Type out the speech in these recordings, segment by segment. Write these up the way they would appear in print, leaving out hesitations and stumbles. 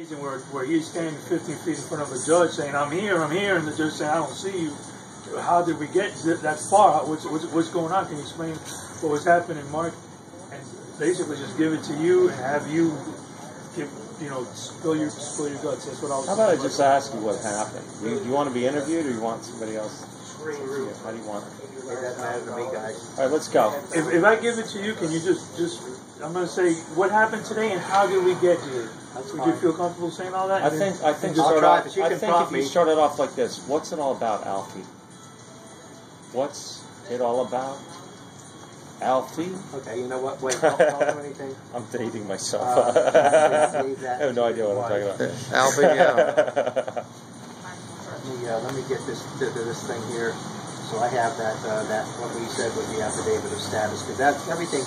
Amazing where he's standing 15 feet in front of a judge saying, I'm here, and the judge saying, I don't see you. How did we get that far? What's going on? Can you explain what was happening, Mark? And basically just give it to you and have you give, spill your guts. That's what I was. How about I just ask you what happened? Do you want to be interviewed, or you want somebody else? How do you want it? It doesn't matter to me, guys. All right, let's go. If I give it to you, can you just I'm going to say what happened today and how did we get here? Would you feel comfortable saying all that? I think if you started off like this, what's it all about, Alfie? What's it all about, Alfie? Okay, you know what? Wait, don't do anything. I'm dating myself. I have no idea what I'm talking about. Alfie, yeah. Let me get this thing here. So I have that what we said with the affidavit of status, because that's everything.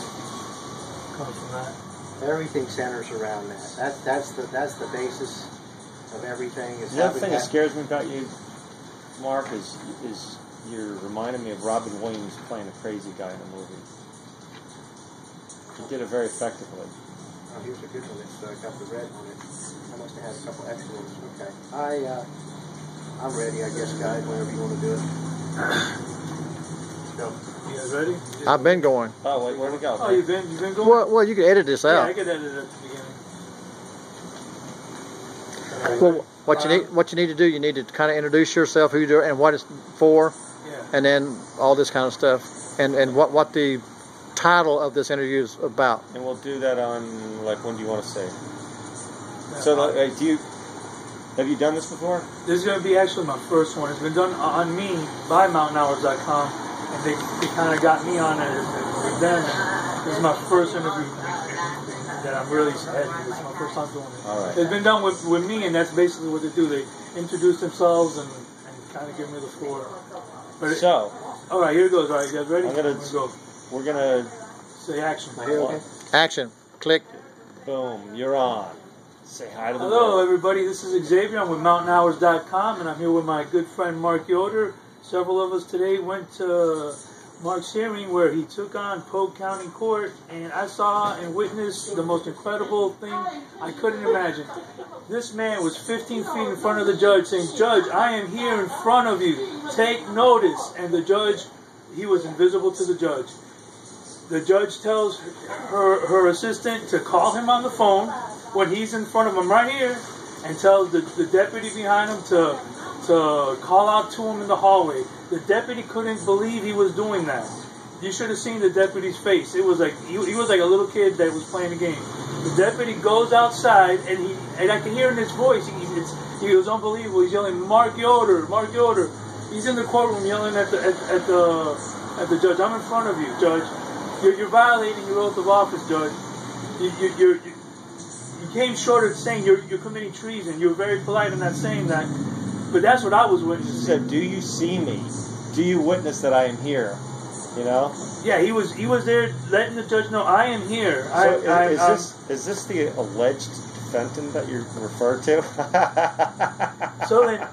Comes from that. Everything centers around that. That's the basis of everything. The other thing that scares me about you, Mark, is you're reminding me of Robin Williams playing a crazy guy in a movie. He did it very effectively. Oh, here's a good one. It's got the red on it. I must have had a couple extra ones. Okay. I'm ready, I guess, guys. Whenever you want to do it. Go. You guys ready? I've been going. Oh, wait, where'd we go? Oh, you've been going? Well, you can edit this out. Yeah, I could edit it at the beginning. Well, what you need to do, you need to kind of introduce yourself, who you do, and what it's for, and then all this kind of stuff, and what the title of this interview is about. And we'll do that on, when do you want to say? So, have you done this before? This is going to be actually my first one. It's been done on me by mountainhours.com, and they kind of got me on it with them. And this is my first interview that I'm really excited. It's my first time doing it. All right. It's been done with me, and that's basically what they do. They introduce themselves and kind of give me the floor. But all right, here it goes. All right, you guys ready? We're gonna say action. Okay. Action. Click. Boom. You're on. Say hi to the Hello, world. everybody. This is Xavier. I'm with mountainhours.com, and I'm here with my good friend Mark Yoder. Several of us today went to Mark's hearing where he took on Polk County Court, and I saw and witnessed the most incredible thing I couldn't imagine. This man was 15 feet in front of the judge saying, Judge, I am here in front of you. Take notice. And the judge, he was invisible to the judge. The judge tells her assistant to call him on the phone when he's in front of him right here, and tells the deputy behind him to call out to him in the hallway. The deputy couldn't believe he was doing that. You should have seen the deputy's face. It was like he was like a little kid that was playing a game. The deputy goes outside, and I can hear in his voice. He was unbelievable. He's yelling, "Mark Yoder, Mark Yoder." He's in the courtroom yelling at the judge. I'm in front of you, Judge. You're violating your oath of office, Judge. You came short of saying you're committing treason. You're very polite in not saying that. But that's what I was witnessing. He said, "Do you see me? Do you witness that I am here?" You know? Yeah, he was there letting the judge know, I am here. So is this the alleged defendant that you referred to? So then,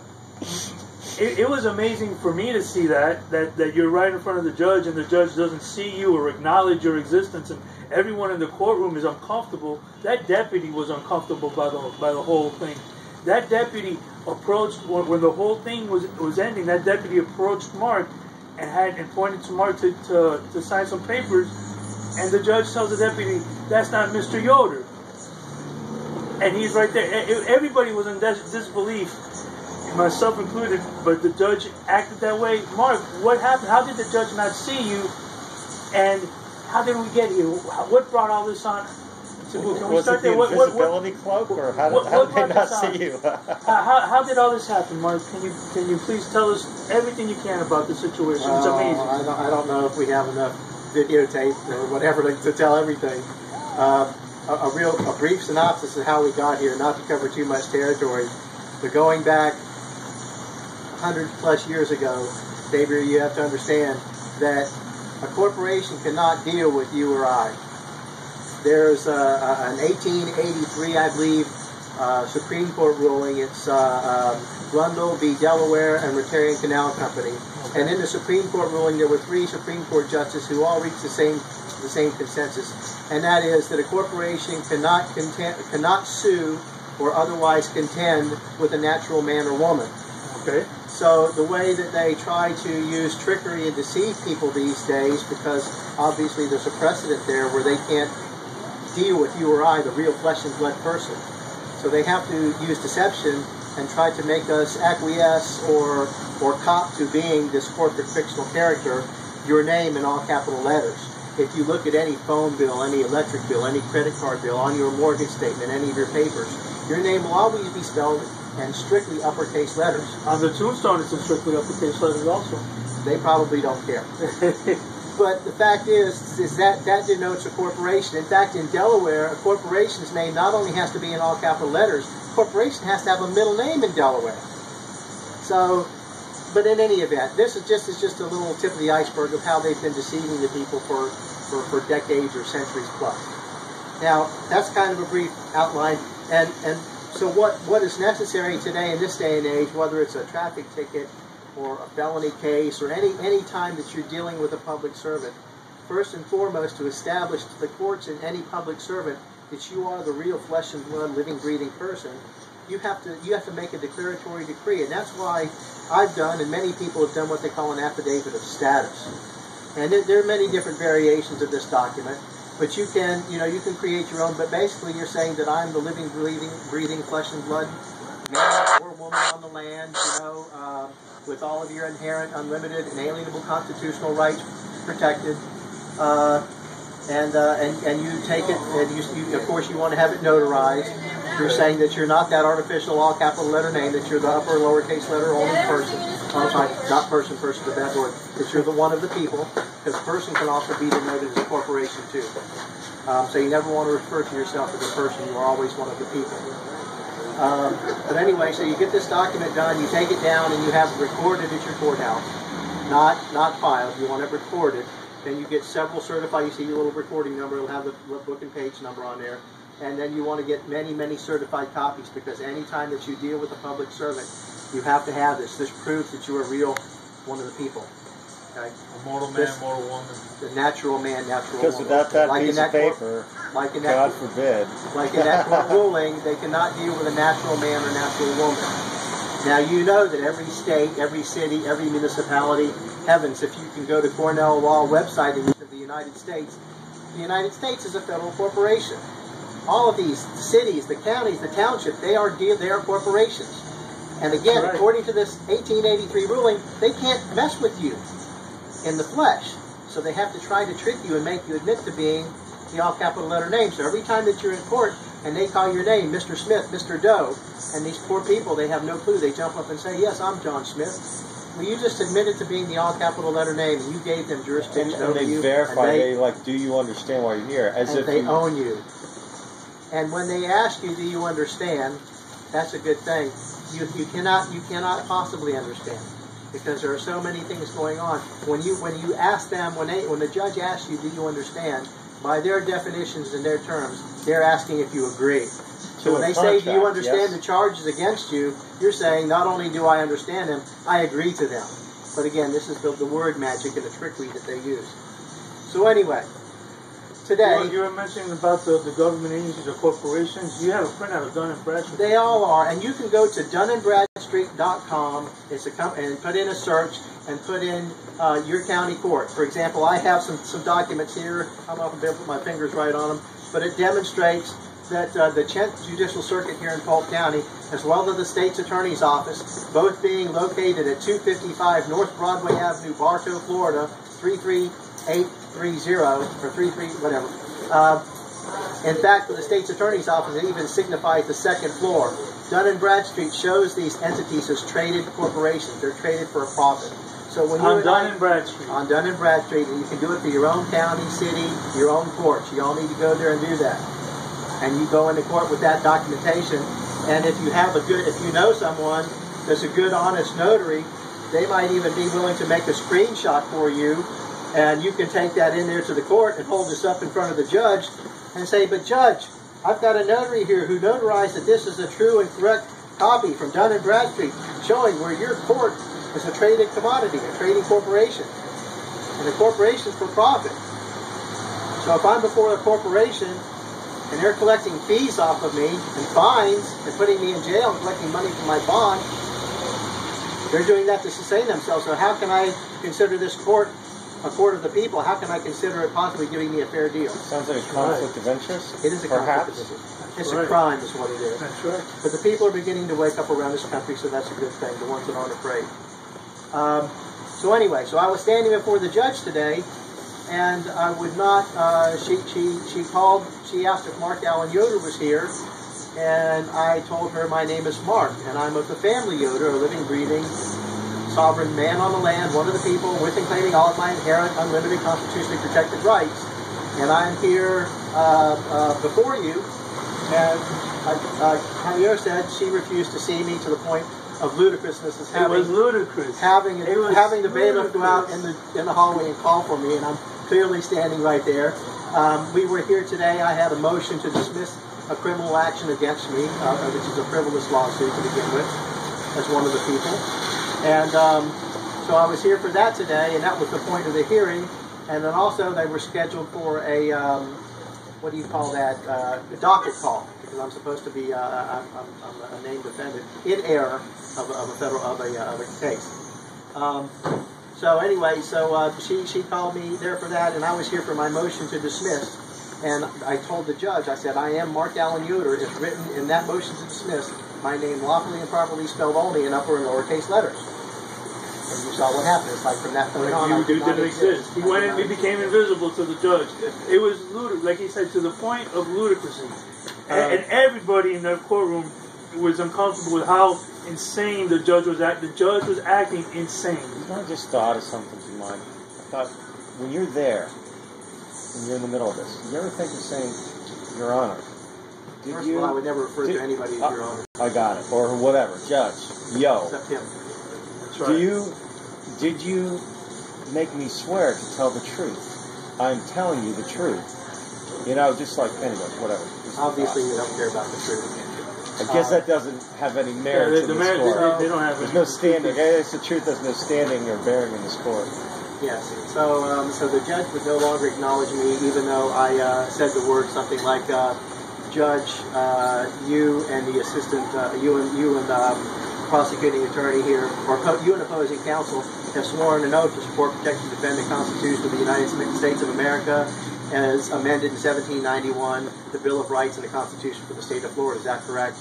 it was amazing for me to see that you're right in front of the judge, and the judge doesn't see you or acknowledge your existence, and everyone in the courtroom is uncomfortable. That deputy was uncomfortable by the whole thing. That deputy approached, when the whole thing was ending, that deputy approached Mark and pointed to Mark to sign some papers, and the judge tells the deputy, "That's not Mr. Yoder." And he's right there. Everybody was in disbelief, myself included, but the judge acted that way. Mark, what happened? How did the judge not see you? And how did we get here? What brought all this on? Can we start there? Was it the invisibility cloak, or how did they not see you? How did all this happen, Mark? Can you please tell us everything you can about the situation? It's amazing. I don't know if we have enough videotape or whatever to tell everything. A brief synopsis of how we got here, not to cover too much territory, but going back 100 plus years ago, Xavier, you have to understand that a corporation cannot deal with you or I. There's an 1883, I believe, Supreme Court ruling. It's Blundell v. Delaware and Rotarian Canal Company. Okay. And in the Supreme Court ruling, there were 3 Supreme Court justices who all reached the same consensus, and that is that a corporation cannot sue or otherwise contend with a natural man or woman. Okay. So the way that they try to use trickery and deceive people these days, because obviously there's a precedent there where they can't deal with you or I, the real flesh and blood person. So they have to use deception and try to make us acquiesce or cop to being this corporate fictional character, your name in all capital letters. If you look at any phone bill, any electric bill, any credit card bill, on your mortgage statement, any of your papers, your name will always be spelled in strictly uppercase letters. On the tombstone, it's in strictly uppercase letters also. They probably don't care. But the fact is that denotes a corporation. In fact, in Delaware, a corporation's name not only has to be in all capital letters, a corporation has to have a middle name in Delaware. So, but in any event, this is just a little tip of the iceberg of how they've been deceiving the people for decades or centuries plus. Now, that's kind of a brief outline. And so what is necessary today in this day and age, whether it's a traffic ticket or a felony case or any time that you're dealing with a public servant, first and foremost to establish to the courts and any public servant that you are the real flesh and blood, living, breathing person, you have to make a declaratory decree. And that's why I've done, and many people have done, what they call an affidavit of status. And there are many different variations of this document, but you can create your own. But basically, you're saying that I'm the living, breathing flesh and blood man or woman on the land, with all of your inherent, unlimited, inalienable constitutional rights protected, and you take it, and you of course you want to have it notarized. You're saying that you're not that artificial all capital letter name, that you're the upper lowercase letter only person. Oh, sorry, not person, the bad word. That you're the one of the people, because person can also be denoted as a corporation too. So you never want to refer to yourself as a person. You are always one of the people. But anyway, so you get this document done, you take it down, and you have it recorded at your courthouse. Not filed. You want it recorded. Then you get several certified. You see your little recording number. It'll have the book and page number on there. And then you want to get many, many certified copies, because any time that you deal with a public servant, you have to have this. This proves that you are real, one of the people. Okay? A mortal man, mortal woman. The natural man, natural woman. Because without that piece of paper, God forbid. Like in that court ruling, they cannot deal with a natural man or natural woman. Now you know that every state, every city, every municipality, heavens, if you can go to Cornell Law website in the United States is a federal corporation. All of these cities, the counties, the township, they are corporations. And again, right, according to this 1883 ruling, they can't mess with you in the flesh. So they have to try to trick you and make you admit to being the all capital letter name. So every time that you're in court and they call your name, Mr. Smith, Mr. Doe, and these poor people, they have no clue. They jump up and say, yes, I'm John Smith. Well, you just admitted to being the all capital letter name, and you gave them jurisdiction over you. And they verify, do you understand why you're here? As if they own you. And when they ask you, do you understand, that's a good thing. You cannot possibly understand, because there are so many things going on. When you ask them, when the judge asks you, do you understand, by their definitions and their terms, they're asking if you agree. So when they say, do you understand the charges against you, you're saying, not only do I understand them, I agree to them. But again, this is the word magic and the trickery that they use. So anyway, today... Well, you were mentioning about the government agencies or corporations. You have a printout of Dun & Bradstreet. They all are. And you can go to dunandbradstreet.com and put in a search and put in your county court. For example, I have some documents here. I'm not going to be able to put my fingers right on them. But it demonstrates that the 10th Judicial Circuit here in Polk County, as well as the State's Attorney's Office, both being located at 255 North Broadway Avenue, Bartow, Florida, 33830, or 33, whatever. In fact, for the State's Attorney's Office, it even signifies the second floor. Dun & Bradstreet shows these entities as traded corporations. They're traded for a profit. So when on Dun & Bradstreet. On Dun & Bradstreet, and you can do it for your own county, city, your own courts. You all need to go there and do that. And you go into court with that documentation. And if you know someone that's a good, honest notary, they might even be willing to make a screenshot for you, and you can take that in there to the court and hold this up in front of the judge and say, but Judge, I've got a notary here who notarized that this is a true and correct copy from Dun & Bradstreet, showing where your court is a traded commodity, a trading corporation. And the corporation is for profit. So if I'm before a corporation and they're collecting fees off of me and fines and putting me in jail and collecting money from my bond. They're doing that to sustain themselves. So how can I consider this court a court of the people? How can I consider it possibly giving me a fair deal? Sounds like a conflict of interest. It is a conflict of interest. It's a crime is what it is. That's right. But the people are beginning to wake up around this country, so that's a good thing, the ones that aren't afraid. So anyway, so I was standing before the judge today, and I would not, she asked if Mark Allen Yoder was here, and I told her my name is Mark, and I'm of the family Yoder, a living, breathing, sovereign man on the land, one of the people, with and claiming all of my inherent, unlimited, constitutionally protected rights. And I'm here before you, and Javier said she refused to see me to the point of ludicrousness as having, it was ludicrous. having the bailiff go out in the hallway and call for me, and I'm clearly standing right there. We were here today. I had a motion to dismiss a criminal action against me, which is a frivolous lawsuit to begin with, as one of the people. And so I was here for that today, and that was the point of the hearing. And then also they were scheduled for a, what do you call that, a docket call, because I'm supposed to be, I'm a named defendant in error of a case. So anyway, she called me there for that, and I was here for my motion to dismiss. And I told the judge, I said, I am Mark Allen Yoder. It's written in that motion to dismiss, my name lawfully and properly spelled only in upper and lowercase letters. And you saw what happened. It's like from that point on, You didn't exist. He went in, he became invisible to the judge. It was ludicrous, like he said, to the point of ludicrousy. And everybody in that courtroom was uncomfortable with how insane the judge was acting. The judge was acting insane. I just thought of something to mind. I thought, when you're there, when you're in the middle of this, you ever think of saying, Your Honor? First of all, I would never refer to anybody as Your Honor. I got it. Or whatever. Judge. Yo. Except him. That's right. Did you make me swear to tell the truth? I'm telling you the truth. You know, just like, anyway, whatever. Obviously, you don't care about the truth. I guess that doesn't have any merit in this court. They don't have There's no standing. It's the truth. There's no standing or bearing in this court. Yes. So the judge would no longer acknowledge me, even though I said the word something like, Judge, you and the assistant, you and prosecuting attorney here, or you and opposing counsel, have sworn an oath to support, protect, and defend the Constitution of the United States of America as amended in 1791, the Bill of Rights and the Constitution for the state of Florida. Is that correct?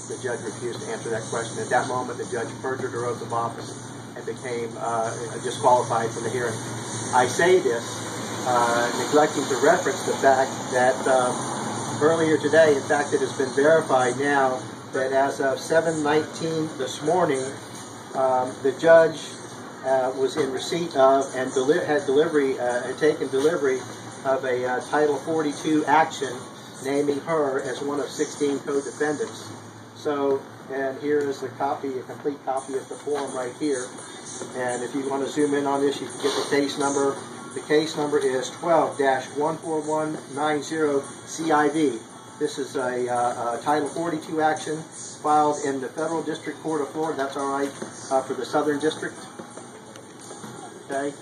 The judge refused to answer that question. At that moment, the judge perjured her oath of office and became disqualified from the hearing. I say this, neglecting to reference the fact that earlier today, in fact, it has been verified now that as of 7:19 this morning, the judge was in receipt of and had taken delivery of a Title 42 action naming her as one of 16 co-defendants. So, and here is a complete copy of the form right here. And if you want to zoom in on this, you can get the case number. The case number is 12-14190CIV. This is a Title 42 action filed in the Federal District Court of Florida. That's all right for the Southern District. Okay,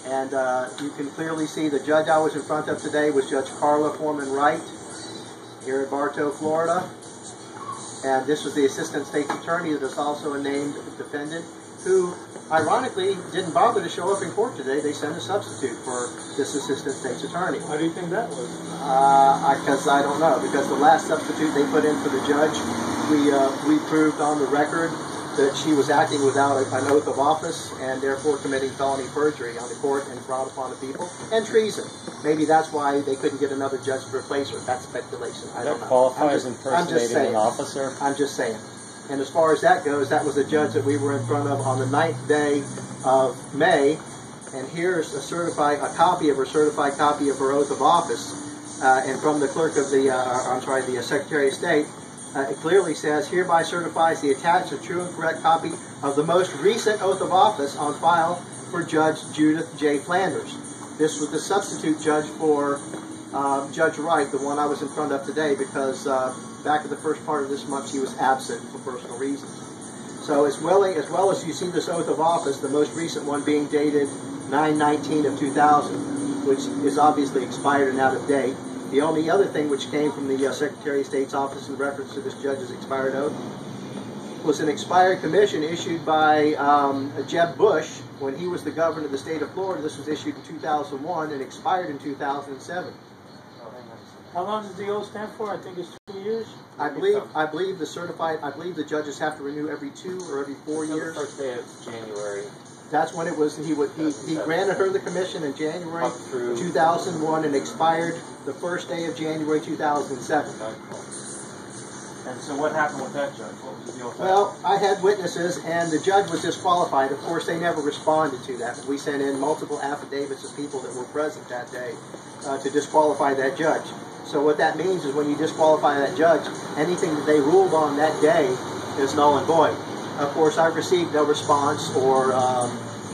and you can clearly see the judge I was in front of today was Judge Carla Foreman Wright here in Bartow, Florida. And this was the Assistant State's Attorney that is also a named defendant who, ironically, didn't bother to show up in court today. They sent a substitute for this Assistant State's Attorney. How do you think that was? Because I don't know. Because the last substitute they put in for the judge, we proved on the record that she was acting without an oath of office and therefore committing felony perjury on the court and fraud upon the people and treason. Maybe that's why they couldn't get another judge to replace her. That's speculation. I don't know. That qualifies impersonating an officer? I'm just saying. And as far as that goes, that was the judge that we were in front of on the 9th day of May. And here's a copy of her certified copy of her oath of office. And from the clerk of the Secretary of State, it clearly says, hereby certifies the attached and true and correct copy of the most recent oath of office on file for Judge Judith J. Flanders. This was the substitute judge for Judge Wright, the one I was in front of today, because back in the first part of this month she was absent for personal reasons. So as well as you see this oath of office, the most recent one being dated 9/19 of 2000, which is obviously expired and out of date, The only other thing which came from the Secretary of State's office in reference to this judge's expired oath was an expired commission issued by Jeb Bush when he was the governor of the state of Florida. This was issued in 2001 and expired in 2007. How long does the oath stand for? I think it's 2 years. I believe the judges have to renew every 2 or every 4 years. The first day of January. That's when it was. He granted her the commission in January 2001 and expired the first day of January 2007. And so what happened with that judge? What was the deal with that? Well, I had witnesses, and the judge was disqualified. Of course, they never responded to that. We sent in multiple affidavits of people that were present that day to disqualify that judge. So what that means is when you disqualify that judge, anything that they ruled on that day is null and void. Of course, I received no response or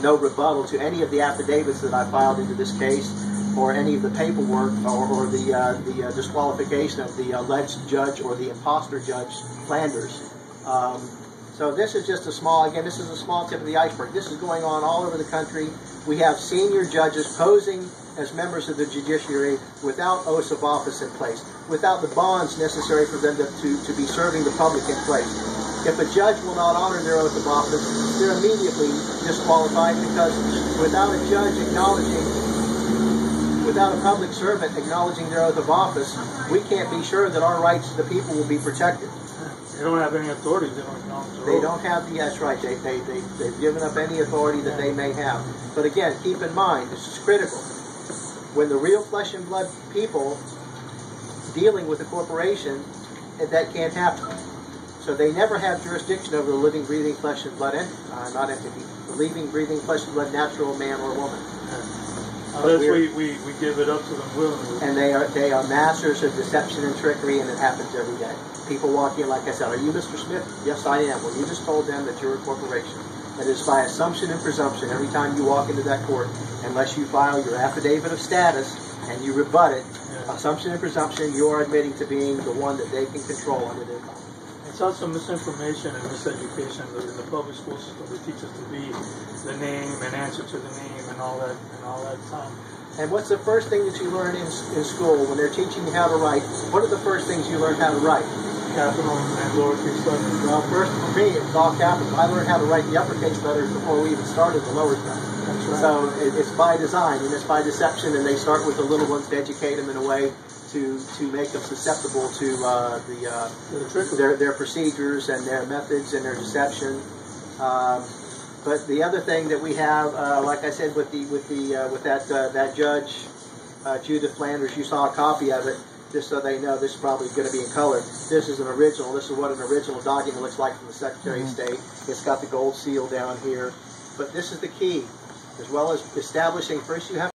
no rebuttal to any of the affidavits that I filed into this case, or any of the paperwork, or the disqualification of the alleged judge or the imposter judge, Flanders. So this is just a small tip of the iceberg. This is going on all over the country. We have senior judges posing as members of the judiciary without oaths of office in place, without the bonds necessary for them to be serving the public in place. If a judge will not honor their oath of office, they're immediately disqualified, because without a judge without a public servant acknowledging their oath of office, we can't be sure that our rights to the people will be protected. They don't have any authority. They don't acknowledge their oath. They don't have, that's right, they've given up any authority that they may have. But again, keep in mind, this is critical. When the real flesh and blood people dealing with a corporation, that can't happen. So they never have jurisdiction over the living, breathing flesh and blood not entity, the living, breathing flesh and blood natural man or woman. That's we give it up to them willingly. And they are masters of deception and trickery, and it happens every day. People walk in, like I said, are you Mr. Smith? Yes, I am. Well, you just told them that you're a corporation. It is by assumption and presumption every time you walk into that court, unless you file your affidavit of status and you rebut it, assumption and presumption, you are admitting to being the one that they can control under their power. It's also misinformation and miseducation in the public school system. They teach us to be the name and answer to the name and all that time. And what's the first thing that you learn in school when they're teaching you how to write? What are the first things you learn how to write? Capital and lowercase letters. Well, first for me, it's all capital. I learned how to write the uppercase letters before we even started the lower stuff. That's right. So it's by design and it's by deception, and they start with the little ones to educate them in a way to make them susceptible to their procedures and their methods and their deception. But the other thing that we have, like I said, with that judge Judith Flanders, you saw a copy of it. Just so they know, this is probably going to be in color. This is an original. This is what an original document looks like from the Secretary of State. It's got the gold seal down here. But this is the key, as well as establishing. First, you have